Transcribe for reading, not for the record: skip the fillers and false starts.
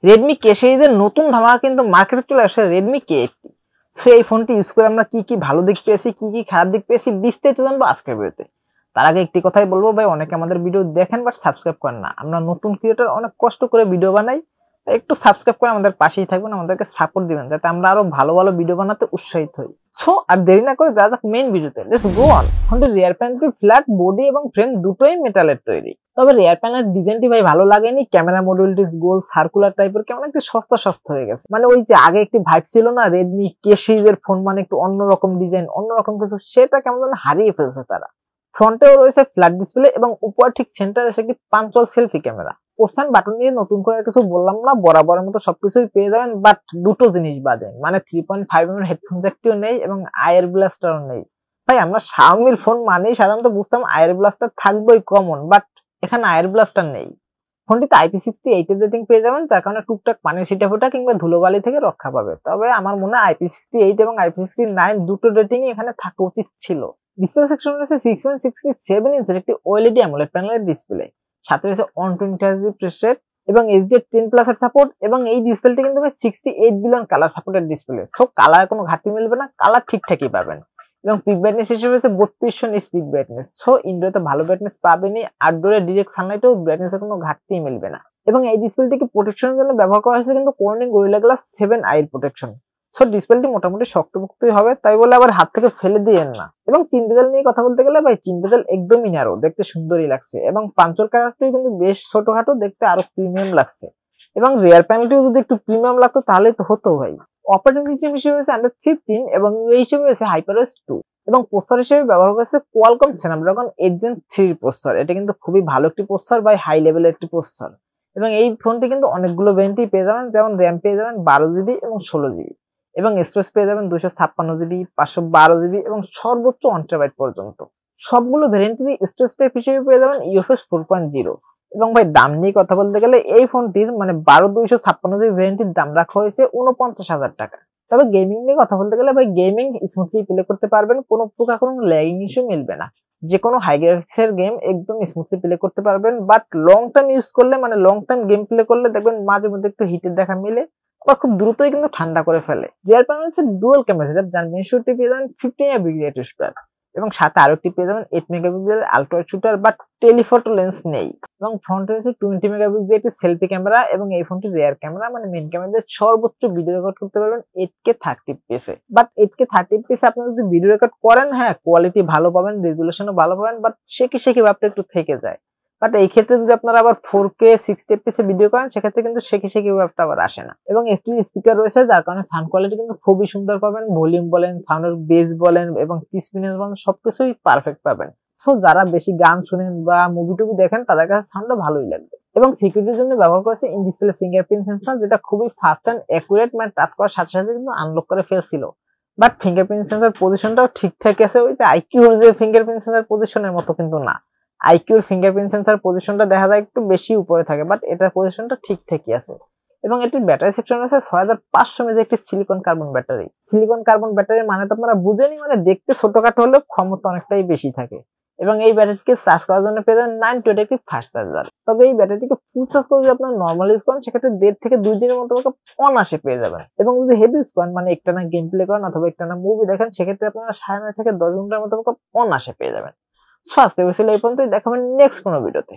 Redmi K সিরিজের নতুন ধামাকা কিন্তু মার্কেটে চলে আসছে রেডমি কে80। সো এই ফোনটি ইউজ করে আমরা কি কি ভালো দিক পেয়েছি, কি কি খারাপ দিক পেয়েছি বিস্তারিত জানবো আজকের ভিডিওতে। তার আগে একটি কথাই বলবো ভাই, অনেকে আমাদের ভিডিও দেখেন বাট সাবস্ক্রাইব করেন না। আমরা নতুন ক্রিয়েটর, অনেক কষ্ট করে ভিডিও বানাই। একটু সাবস্ক্রাইব করে আমাদের পাশেই থাকবেন, আমাদেরকে সাপোর্ট দিবেন যাতে আমরা আরো ভালো ভালো ভিডিও বানাতে উৎসাহিত হই। সো আর দেরি না করে যা যাক মেইন ভিডিওতে, লেটস গো অন। ফোনটির রিয়ার প্যানেলটি ফ্ল্যাট, বডি এবং ফ্রেম দুটোই মেটালের তৈরি। তবে রিয়ার প্যানেলের ডিজাইনটি ভাই ভালো লাগেনি। ক্যামেরা মডিউলটি গোল সার্কুলার টাইপের, কেমন একটু সস্তা সস্তা হয়ে গেছে। মানে ওই যে আগে একটি ভাইব ছিল না রেডমি কে সিরিজের ফোন মানে একটু অন্যরকম ডিজাইন, অন্যরকম কিছু, সেটা কেমন যেন হারিয়ে ফেলছে তারা। ফ্রন্টেও রয়েছে ফ্ল্যাট ডিসপ্লে এবং উপর ঠিক সেন্টারে এসে একটি পাঞ্চল সেলফি ক্যামেরা। পোর্শন বাটন নিয়ে নতুন করে কিছু বললাম না, বরাবরের মতো সবকিছুই পেয়ে যাবেন, বাট দুটো জিনিস বাদে, মানে 3.5 mm হেডফোন জ্যাকটিও নেই এবং আয়ার ব্লাস্টারও নেই। ভাই আমরা শাওমির ফোন মানেই সাধারণত বুঝতাম আয়ার ব্লাস্টার থাকবেই কমন, বাট এখানে আয়ার ব্লাস্টার নেই। ফোনটিতে IP68 এর রেটিং পেয়ে যাবেন, যার কারণে টুকটাক পানির ছিটাফোঁটা কিংবা ধুলোবালি থেকে রক্ষা পাবে। তবে আমার মনে হয় IP68 এবং IP69 দুটো রেটিংই এখানে থাকা উচিত ছিল। ডিসপ্লে সেকশন রয়েছে 6.67 ইঞ্চের একটি OLED অ্যামোলেড প্যানেলের ডিসপ্লে, সাথে রয়েছে 120 Hz রিফ্রেশ রেট এবং HDR10+ এর সাপোর্ট। এবং এই ডিসপ্লেটি কিন্তু 68 billion colour supported display. So colour কোনো ঘাটতি মিলবে না, কালার ঠিকঠাকই পাবেন। এবং পিক ব্রাইটনেস হিসেবে রয়েছে 3200 নিটস পিক ব্রাইটনেস। সো ইনডোরে ভালো ব্রাইটনেস পাবেনই, আউটডোরে ডিরেক্ট সানলাইটেও ব্রাইটনেসের কোনো ঘাটতি মিলবে না। এবং এই ডিসপ্লেটিকে প্রোটেকশনের জন্য ব্যবহার করা হয়েছে কিন্তু Corning Gorilla Glass 7 eye protection. So ডিসপ্লেটি মোটামুটি শক্তপোক্তই হবে, তাই বলে আবার হাত থেকে ফেলে দিয়েন না। এবং চিন বেজেল নিয়ে কথা বলতে গেলে ভাই, চিন বেজেল একদমই ন্যারো, দেখতে সুন্দরই লাগছে। এবং পাঞ্চল কালারটিও কিন্তু বেশ ছোটখাটো, দেখতে আরো প্রিমিয়াম লাগছে। এবং রিয়ার প্যানেলটিও যদি একটু প্রিমিয়াম লাগতো তাহলে তো হতো ভাই। অপারেটিং সিস্টেম হিসেবে রয়েছে Android 15 এবং ইউআই হিসেবে রয়েছে HyperOS 2। এবং প্রসেসর হিসেবে ব্যবহার করেছে Qualcomm Snapdragon 8 Gen 3 প্রসেসর। এটা কিন্তু খুবই ভালো একটি প্রসেসর ভাই, হাই লেভেলের একটি প্রসেসর। এবং এই ফোনটি কিন্তু অনেকগুলো ভেরিয়েন্টই পেয়ে যাবেন, যেমন RAM পেয়ে যাবেন 12GB এবং 16GB। এবং স্টোরেজ পেয়ে যাবেন 256GB, 512GB এবং সর্বোচ্চ 1TB পর্যন্ত। সবগুলো ভেরিয়েন্টেরই স্টোরেজ টাইপ হিসেবে পেয়ে যাবেন UFS 4.0। এবং ভাই দাম নিয়ে কথা বলতে গেলে এই ফোনটির মানে 12256GB ভেরিয়েন্টের দাম রাখা হয়েছে 49,000 টাকা। তবে গেমিং নিয়ে কথা বলতে গেলে ভাই, গেমিং স্মুথলি প্লে করতে পারবেন, কোনো প্রকার কোনো ল্যাগিং ইস্যু মিলবে না। যে কোনো হাই গ্রাফিক্সের গেম একদম স্মুথলি প্লে করতে পারবেন, বাট লং টাইম ইউজ করলে মানে লং টাইম গেম প্লে করলে দেখবেন মাঝে মধ্যে একটু হিটের দেখা মিলে, আবার খুব দ্রুতই কিন্তু ঠান্ডা করে ফেলে। রিয়ার প্যানেল হচ্ছে ডুয়াল ক্যামেরা সেটআপ, যার মেইন শুটটি পেয়ে যাবেন 15 মেগাপিক্সেল শুটার এবং সাথে আরো একটি পেয়ে যাবেন 8 megapixel ultra shooter, but telephoto lens নেই। এবং ফ্রন্টে রয়েছে 20 মেগাপিক্সেল একটি সেলফি ক্যামেরা এবং এই ফোনটি রিয়ার ক্যামেরা মানে মেইন ক্যামেরা সর্বোচ্চ ভিডিও রেকর্ড করতে পারবেন 8K 30 fps A. But 8K 30 fps আপনি যদি ভিডিও রেকর্ড করেন, হ্যাঁ কোয়ালিটি ভালো পাবেন, রেজুলেশনও ভালো পাবেন, বাট শেকি ভাবটা একটু থেকে যায়। বাট এই ক্ষেত্রে যদি আপনারা আবার 4K 60 fps এ ভিডিও করেন, সেক্ষেত্রে কিন্তু শেকি ভাবটা আবার আসে না। এবং এসটিডি স্পিকার রয়েছে, যার কারণে সাউন্ড কোয়ালিটি কিন্তু খুবই সুন্দর পাবেন। ভলিউম বলেন, সাউন্ডের বেস বলেন এবং ক্রিসপিনেস বলেন, সবকিছুই পারফেক্ট পাবেন। সো যারা বেশি গান শুনেন বা মুভি টুভি দেখেন তাদের কাছে সাউন্ডটা ভালোই লাগবে। এবং সিকিউরিটির জন্য ব্যবহার করেছে ইন ডিসপ্লে ফিঙ্গারপ্রিন্ট সেন্সর, যেটা খুবই ফাস্ট অ্যান্ড অ্যাকুরেট, মানে টাচ করার সাথে সাথে কিন্তু আনলক করে ফেলছিল। বাট ফিঙ্গারপ্রিন্ট সেন্সর পজিশনটাও ঠিকঠাক আছে, ওই যে আইকিউর যে ফিঙ্গারপ্রিন্ট সেন্সর পজিশনের মতো কিন্তু না। আইকিউর ফিঙ্গারপ্রিন্ট সেন্সর পজিশনটা দেখা যায় একটু বেশি উপরে থাকে, বাট এটার পজিশনটা ঠিকঠাকই আছে। এবং এটির ব্যাটারি সেকশন আছে 6500 mAh একটি silicon carbon battery. Silicon carbon battery মানে তো আপনারা বুঝেনি, মানে দেখতে ছোটখাটো হলেও ক্ষমতা অনেকটাই বেশি থাকে। এবং এই ব্যাটারিকে চার্জ করার জন্য পেয়ে যাবেন 920 একটি ফাস্ট চার্জার। তবে এই ব্যাটারিটিকে ফুল চার্জ করে যদি আপনারা নর্মাল ইউজ করেন, সেক্ষেত্রে 1.5 থেকে 2 দিনের মতো অনায়াসে পেয়ে যাবেন। এবং যদি হেভি ইউজ করেন, মানে একটানা গেম প্লে করেন অথবা একটানা মুভি দেখেন, সেক্ষেত্রে আপনারা 9.5 থেকে 10 ঘন্টার মতো অনায়াসে পেয়ে যাবেন। সো আজকে এই পর্যন্তই, দেখাবেন নেক্সট কোনো ভিডিওতে।